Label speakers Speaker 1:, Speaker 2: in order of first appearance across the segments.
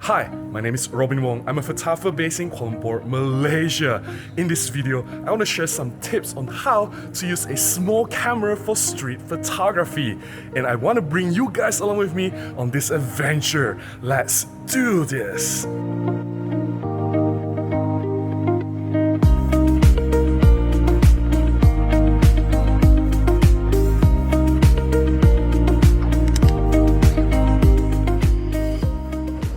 Speaker 1: Hi, my name is Robin Wong. I'm a photographer based in Kuala Lumpur, Malaysia. In this video, I want to share some tips on how to use a small camera for street photography. And I want to bring you guys along with me on this adventure. Let's do this!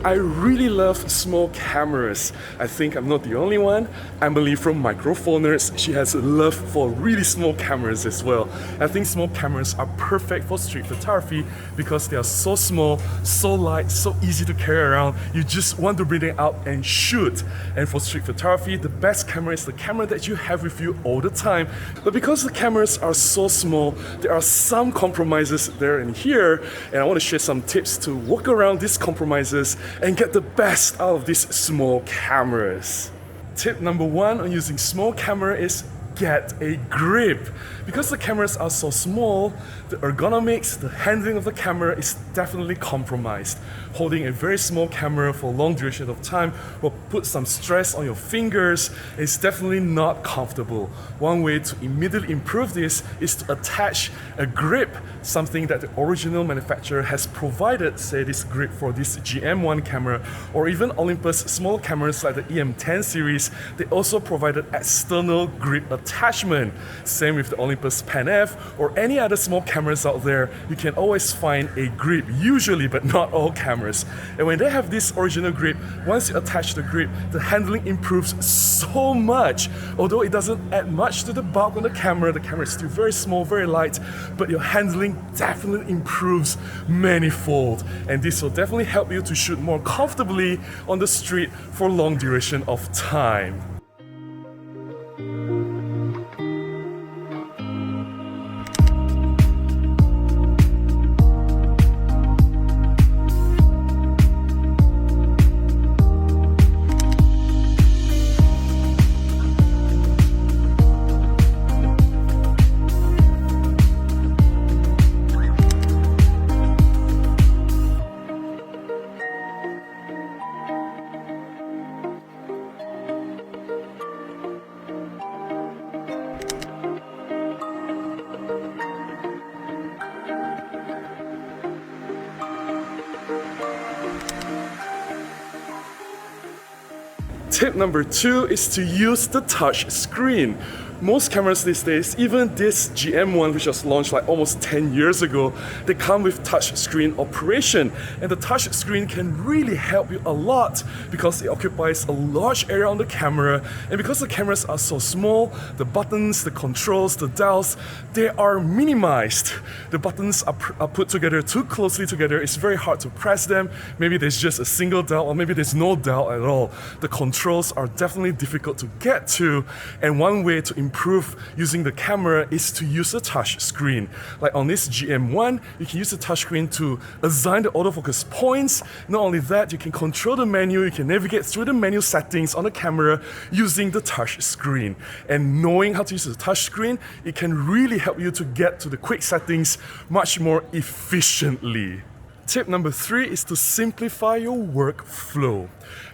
Speaker 1: I really love small cameras. I think I'm not the only one. Emily from Microphoners, she has a love for really small cameras as well. I think small cameras are perfect for street photography because they are so small, so light, so easy to carry around. You just want to bring them out and shoot. And for street photography, the best camera is the camera that you have with you all the time. But because the cameras are so small, there are some compromises there and here, and I want to share some tips to work around these compromises and get the best out of these small cameras. Tip number one on using small camera is get a grip. Because the cameras are so small, the ergonomics, the handling of the camera is definitely compromised. Holding a very small camera for a long duration of time will put some stress on your fingers. It's definitely not comfortable. One way to immediately improve this is to attach a grip, something that the original manufacturer has provided, say this grip for this GM1 camera, or even Olympus small cameras like the EM10 series, they also provided external grip attachment. Same with the Olympus Pen F or any other small cameras out there, you can always find a grip, usually, but not all cameras. And when they have this original grip, once you attach the grip, the handling improves so much. Although it doesn't add much to the bulk on the camera is still very small, very light, but your handling definitely improves manifold. And this will definitely help you to shoot more comfortably on the street for a long duration of time. Tip number two is to use the touch screen. Most cameras these days, even this GM1 which was launched like almost 10 years ago, they come with touch screen operation. And the touch screen can really help you a lot because it occupies a large area on the camera. And because the cameras are so small, the buttons, the controls, the dials, they are minimized. The buttons are put together too closely together. It's very hard to press them. Maybe there's just a single dial or maybe there's no dial at all. The controls are definitely difficult to get to. And one way to improve using the camera is to use a touch screen. Like on this GM1, you can use the touch screen to assign the autofocus points. Not only that, you can control the menu, you can navigate through the menu settings on the camera using the touch screen. And knowing how to use the touch screen, it can really help you to get to the quick settings much more efficiently. Tip number three is to simplify your workflow.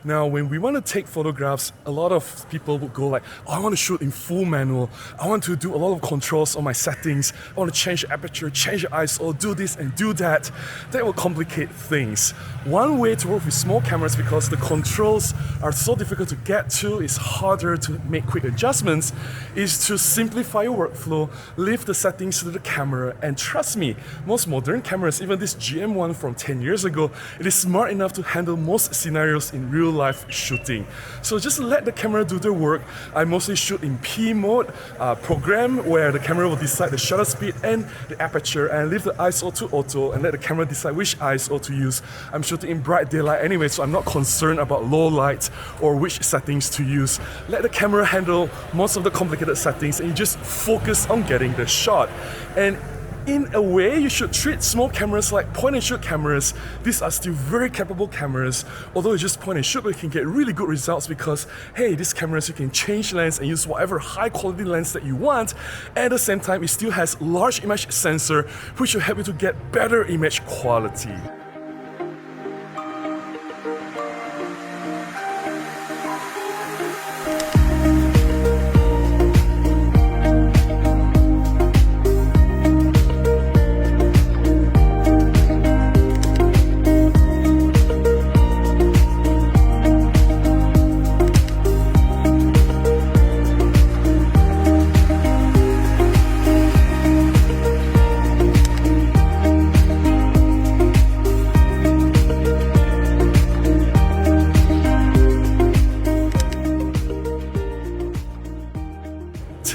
Speaker 1: Now, when we want to take photographs, a lot of people would go like, oh, I want to shoot in full manual. I want to do a lot of controls on my settings. I want to change the aperture, change the ISO, do this and do that. That will complicate things. One way to work with small cameras, because the controls are so difficult to get to, it's harder to make quick adjustments, is to simplify your workflow, leave the settings to the camera, and trust me, most modern cameras, even this GM1 from 10 years ago, it is smart enough to handle most scenarios in real life shooting. So just let the camera do their work. I mostly shoot in P mode program, where the camera will decide the shutter speed and the aperture, and leave the ISO to auto and let the camera decide which ISO to use. I'm shooting in bright daylight anyway, so I'm not concerned about low light or which settings to use. Let the camera handle most of the complicated settings and you just focus on getting the shot. And in a way, you should treat small cameras like point-and-shoot cameras. These are still very capable cameras. Although it's just point-and-shoot, but you can get really good results because, hey, these cameras, you can change lens and use whatever high-quality lens that you want. At the same time, it still has large image sensor, which will help you to get better image quality.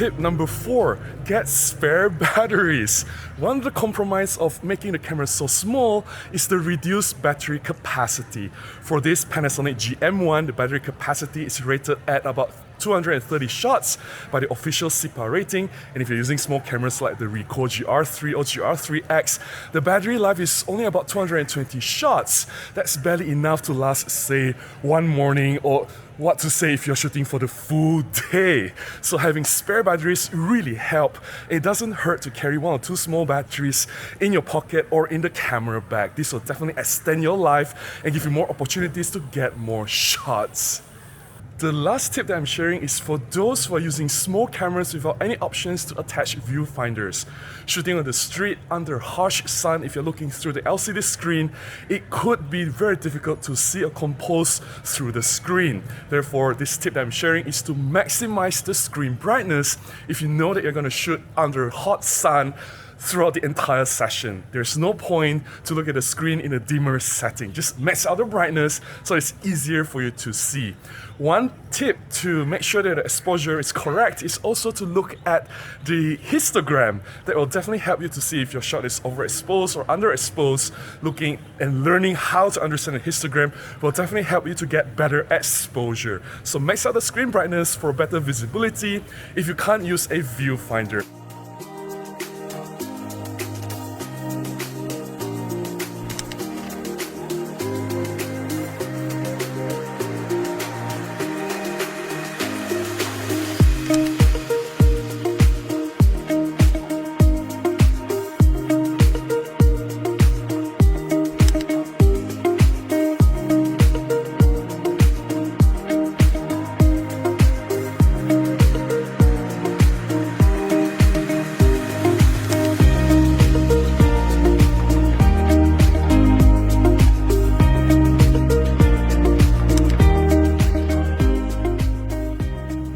Speaker 1: Tip number 4, get spare batteries. One of the compromise of making the camera so small is the reduced battery capacity. For this Panasonic GM1, the battery capacity is rated at about 230 shots by the official SIPA rating, and if you're using small cameras like the Ricoh GR3 or GR3X, the battery life is only about 220 shots. That's barely enough to last, say, one morning, or what to say if you're shooting for the full day. So having spare batteries really help. It doesn't hurt to carry 1 or 2 small batteries in your pocket or in the camera bag. This will definitely extend your life and give you more opportunities to get more shots. The last tip that I'm sharing is for those who are using small cameras without any options to attach viewfinders. Shooting on the street under harsh sun, if you're looking through the LCD screen, it could be very difficult to see or compose through the screen. Therefore, this tip that I'm sharing is to maximize the screen brightness if you know that you're going to shoot under hot sun throughout the entire session. There's no point to look at the screen in a dimmer setting. Just max out the brightness so it's easier for you to see. One tip to make sure that the exposure is correct is also to look at the histogram. That will definitely help you to see if your shot is overexposed or underexposed. Looking and learning how to understand the histogram will definitely help you to get better exposure. So max out the screen brightness for better visibility if you can't use a viewfinder.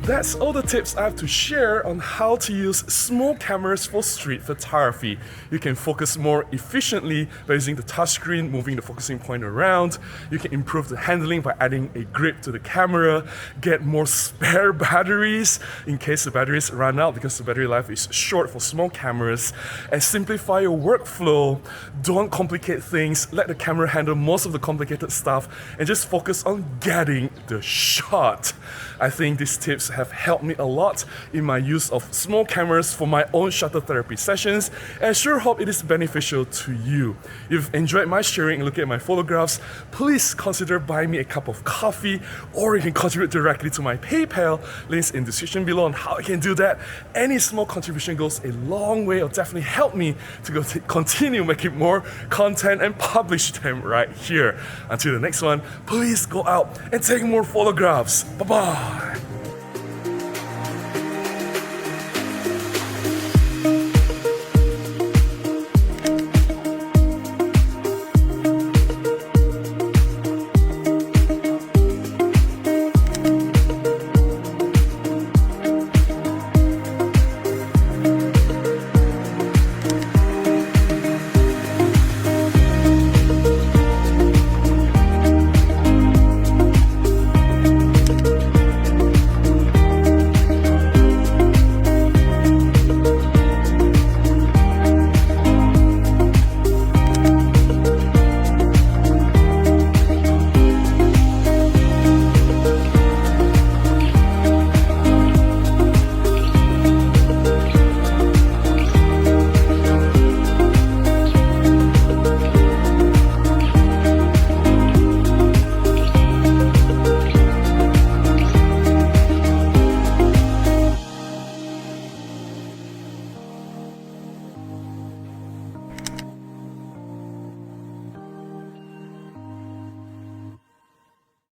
Speaker 1: That's all the tips I have to share on how to use small cameras for street photography. You can focus more efficiently by using the touchscreen, moving the focusing point around. You can improve the handling by adding a grip to the camera, get more spare batteries in case the batteries run out because the battery life is short for small cameras, and simplify your workflow. Don't complicate things, let the camera handle most of the complicated stuff and just focus on getting the shot. I think these tips have helped me a lot in my use of small cameras for my own shutter therapy sessions, and I sure hope it is beneficial to you. If you've enjoyed my sharing and looking at my photographs, please consider buying me a cup of coffee, or you can contribute directly to my PayPal. Links in the description below on how you can do that. Any small contribution goes a long way. It'll definitely help me to continue making more content and publish them right here. Until the next one, please go out and take more photographs. Bye-bye.